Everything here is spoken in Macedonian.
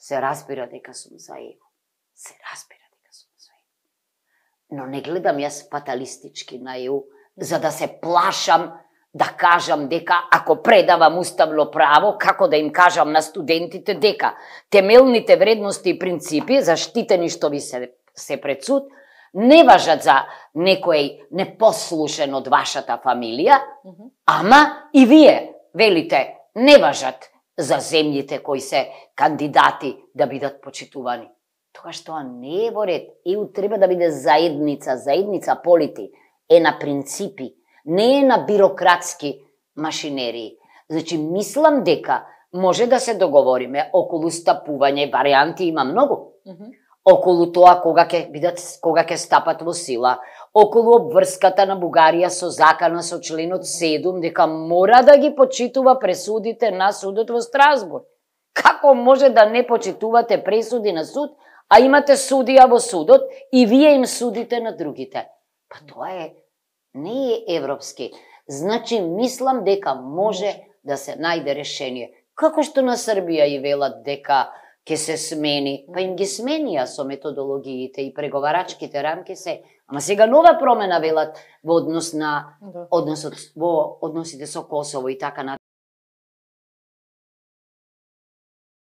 се разбира дека сум за его. Се разбира дека сум за его. Но не гледам јас фаталистички на ЕУ, за да се плашам да кажам дека ако предавам уставно право, како да им кажам на студентите дека темелните вредности и принципи, заштитени што ви се пред суд, не важат за некој непослушен од вашата фамилија, ама и вие велите не важат за земјите кои се кандидати да бидат почитувани. Тогаш тоа не е во ред. ЕУ треба да биде заедница полити, е на принципи, не е на бирократски машинерии. Значи, мислам дека може да се договориме околу стапување, варианти има многу. Околу тоа кога ќе стапат во сила, околу обврската на Бугарија со закана со членот 7, дека мора да ги почитува пресудите на судот во Страсбург. Како може да не почитувате пресуди на суд, а имате судија во судот и вие им судите на другите? Па тоа не е европски. Значи, мислам дека може да се најде решение. Како што на Србија и велат дека ќе се смени, па им ги сменија со методологиите и преговарачките рамки се. Ама сега нова промена велат во односите со Косово и така натаму.